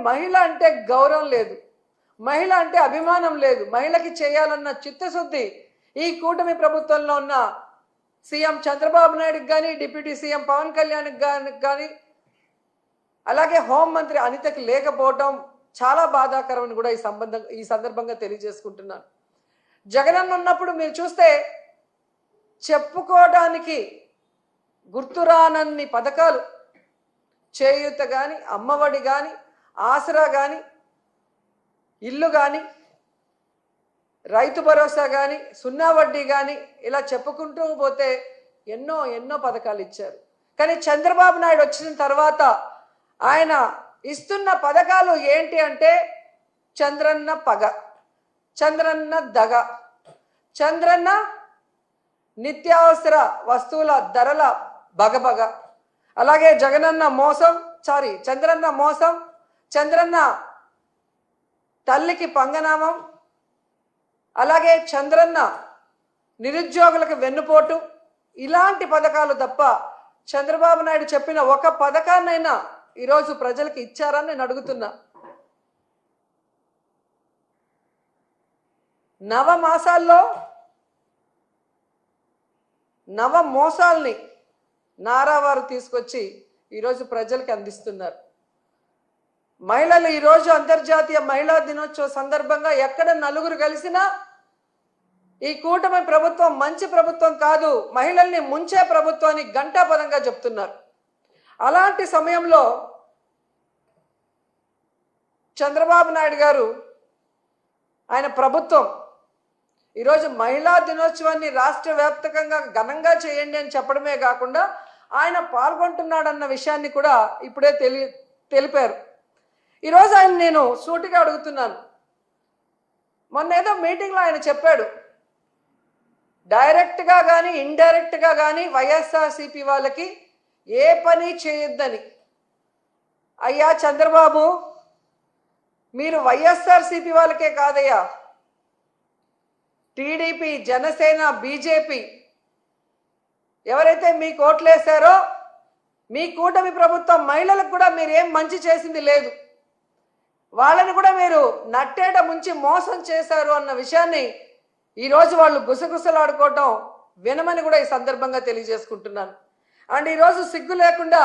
మహిళ అంటే గౌరవం లేదు, మహిళ అంటే అభిమానం లేదు, మహిళకి చేయాలన్న చిత్తశుద్ధి ఈ కూటమి ప్రభుత్వంలో ఉన్న సీఎం చంద్రబాబు నాయుడుకి కానీ, డిప్యూటీ సీఎం పవన్ కళ్యాణ్కి కానీ, అలాగే హోంమంత్రి అనితకి లేకపోవటం చాలా బాధాకరం అని కూడా ఈ సందర్భంగా తెలియజేసుకుంటున్నాను. జగనన్న ఉన్నప్పుడు మీరు చూస్తే చెప్పుకోవడానికి గుర్తురానన్ని పథకాలు, చేయూత కానీ, అమ్మఒడి కానీ, ఆసరా కానీ, ఇల్లు కానీ, రైతు భరోసా కానీ, సున్నా వడ్డీ కానీ, ఇలా చెప్పుకుంటూ పోతే ఎన్నో ఎన్నో పథకాలు ఇచ్చారు. కానీ చంద్రబాబు నాయుడు వచ్చిన తర్వాత ఆయన ఇస్తున్న పథకాలు ఏంటి అంటే చంద్రన్న పగ, చంద్రన్న దగ, చంద్రన్న నిత్యావసర వస్తువుల ధరల బగబగ, అలాగే జగనన్న మోసం, చంద్రన్న మోసం, చంద్రన్న తల్లికి పంగనామం, అలాగే చంద్రన్న నిరుద్యోగులకు వెన్నుపోటు, ఇలాంటి పథకాలు తప్ప చంద్రబాబు నాయుడు చెప్పిన ఒక పథకాన్నైనా ఈరోజు ప్రజలకు ఇచ్చారని నేను అడుగుతున్నా. నవమాసాల్లో నవ మోసాల్ని నారావారు తీసుకొచ్చి ఈరోజు ప్రజలకు అందిస్తున్నారు. మహిళలు ఈరోజు అంతర్జాతీయ మహిళా దినోత్సవ సందర్భంగా ఎక్కడ నలుగురు కలిసినా ఈ కూటమి ప్రభుత్వం మంచి ప్రభుత్వం కాదు, మహిళల్ని ముంచే ప్రభుత్వాన్ని ఘంటాపదంగా చెప్తున్నారు. అలాంటి సమయంలో చంద్రబాబు నాయుడు గారు, ఆయన ప్రభుత్వం ఈరోజు మహిళా దినోత్సవాన్ని రాష్ట్ర వ్యాప్తంగా ఘనంగా చేయండి అని చెప్పడమే కాకుండా ఆయన పాల్గొంటున్నాడన్న విషయాన్ని కూడా ఇప్పుడే తెలిపారు. ఈరోజు ఆయన నేను సూటిగా అడుగుతున్నాను. మొన్న ఏదో మీటింగ్లో ఆయన చెప్పాడు, డైరెక్ట్గా కానీ ఇండైరెక్ట్గా కానీ వైఎస్ఆర్సీపీ వాళ్ళకి ఏ పని చేయొద్దని. అయ్యా చంద్రబాబు, మీరు వైఎస్ఆర్సీపీ వాళ్ళకే కాదయ్యా, టీడీపీ, జనసేన, బీజేపీ ఎవరైతే మీకు ఓట్లేశారో మీ కూటమి ప్రభుత్వం మహిళలకు కూడా మీరు ఏం మంచి చేసింది లేదు, వాళ్ళని కూడా మీరు నట్టేట ముంచి మోసం చేశారు అన్న విషయాన్ని ఈరోజు వాళ్ళు గుసగుసలాడుకోవటం వినమని కూడా ఈ సందర్భంగా తెలియజేసుకుంటున్నాను. అండ్ ఈరోజు సిగ్గు లేకుండా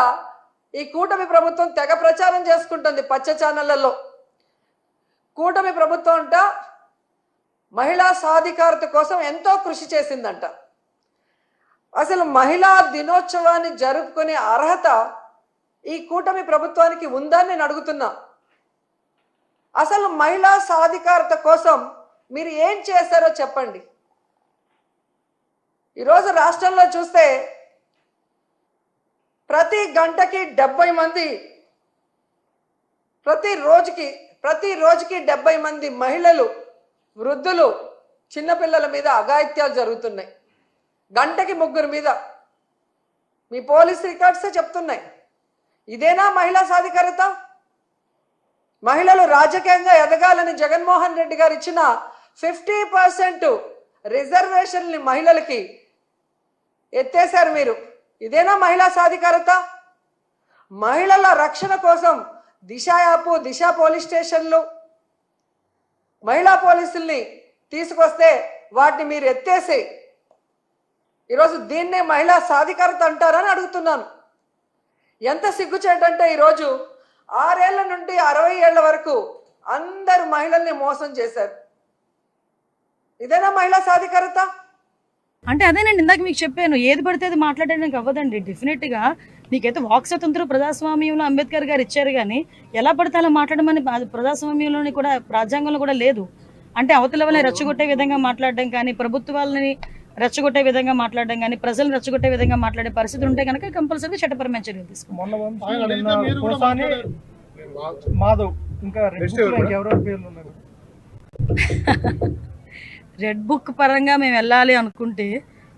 ఈ కూటమి ప్రభుత్వం తెగ ప్రచారం చేసుకుంటుంది పచ్చ ఛానళ్లలో. కూటమి ప్రభుత్వం అంట మహిళా సాధికారత కోసం ఎంతో కృషి చేసిందంట. అసలు మహిళా దినోత్సవాన్ని జరుపుకునే అర్హత ఈ కూటమి ప్రభుత్వానికి ఉందని నేను అడుగుతున్నా. అసలు మహిళా సాధికారత కోసం మీరు ఏం చేశారో చెప్పండి. ఈరోజు రాష్ట్రంలో చూస్తే ప్రతి గంటకి 70 మంది, ప్రతి రోజుకి 70 మంది మహిళలు, వృద్ధులు, చిన్నపిల్లల మీద అఘాయిత్యాలు జరుగుతున్నాయి. గంటకి 3 మీద మీ పోలీస్ రికార్డ్సే చెప్తున్నాయి. ఇదేనా మహిళా సాధికారత? మహిళలు రాజకీయంగా ఎదగాలని జగన్మోహన్ రెడ్డి గారు ఇచ్చిన 50% రిజర్వేషన్ని మహిళలకి ఎత్తేశారు మీరు. ఇదేనా మహిళా సాధికారత? మహిళల రక్షణ కోసం దిశ యాప్, దిశ పోలీస్ స్టేషన్లు, మహిళా పోలీసుల్ని తీసుకొస్తే వాటిని మీరు ఎత్తేసి ఈరోజు దీన్నే మహిళా సాధికారత అంటారని అడుగుతున్నాను. ఎంత సిగ్గుచేటంటే ఈరోజు 6 ఏళ్ల నుండి 60 ఏళ్ల వరకు అందరు మహిళల్ని మోసం చేశారు. ఇదేనా మహిళా సాధికారత? అంటే అదేనండి, ఇందాక మీకు చెప్పాను, ఏది పడితే అది మాట్లాడడానికి అవ్వదండి. డెఫినెట్గా నీకైతే వాక్ స్వతంత్రం ప్రజాస్వామ్యంలో అంబేద్కర్ గారు ఇచ్చారు, కానీ ఎలా పడితే అలా మాట్లాడమని ప్రజాస్వామ్యంలోని కూడా రాజ్యాంగంలో కూడా లేదు. అంటే అవతల వాళ్ళని రెచ్చగొట్టే విధంగా మాట్లాడడం కానీ, ప్రభుత్వాలని రెచ్చగొట్టే విధంగా మాట్లాడడం కానీ, ప్రజలను రెచ్చగొట్టే విధంగా మాట్లాడే పరిస్థితి ఉంటే కనుక కంపల్సరీగా చట్టపరమైన చర్యలు తీసుకుంటాం. రెడ్ బుక్ పరంగా మేము వెళ్ళాలి అనుకుంటే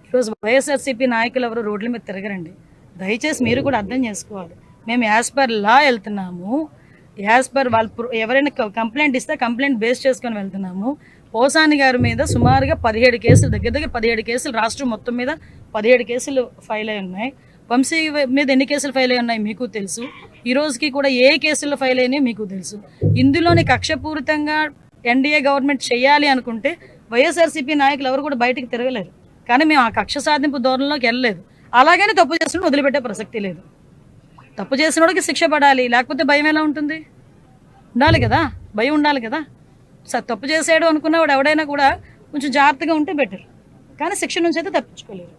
ఈరోజు వైఎస్ఆర్సీపీ నాయకులు ఎవరు రోడ్ల మీద తిరగరండి. దయచేసి మీరు కూడా అర్థం చేసుకోవాలి. మేము యాజ్ పర్ లా వెళ్తున్నాము, యాజ్ పర్ వాళ్ళు ఎవరైనా కంప్లైంట్ ఇస్తే కంప్లైంట్ బేస్ చేసుకొని వెళ్తున్నాము. పోసాని గారి మీద సుమారుగా 17 కేసులు, దగ్గర 17 కేసులు రాష్ట్రం మొత్తం మీద 17 కేసులు ఫైల్ అయి ఉన్నాయి. వంశీ మీద ఎన్ని కేసులు ఫైల్ అయి ఉన్నాయి మీకు తెలుసు. ఈ రోజుకి కూడా ఏ కేసులు ఫైల్ అయినాయో మీకు తెలుసు. ఇందులోని కక్షపూరితంగా ఎన్డీఏ గవర్నమెంట్ చేయాలి అనుకుంటే వైఎస్ఆర్సీపీ నాయకులు ఎవరు కూడా బయటకు తిరగలేరు. కానీ మేము ఆ కక్ష సాధింపు ధోరణిలోకి వెళ్ళలేదు. అలాగని తప్పు చేసిన వదిలిపెట్టే ప్రసక్తి లేదు. తప్పు చేసిన వాడికి శిక్ష పడాలి, లేకపోతే భయం ఎలా ఉంటుంది? ఉండాలి కదా, భయం ఉండాలి కదా. తప్పు చేసాడు అనుకున్నవాడు ఎవడైనా కూడా కొంచెం జాగ్రత్తగా ఉంటే బెటర్. కానీ శిక్ష నుంచి అయితే తప్పించుకోలేరు.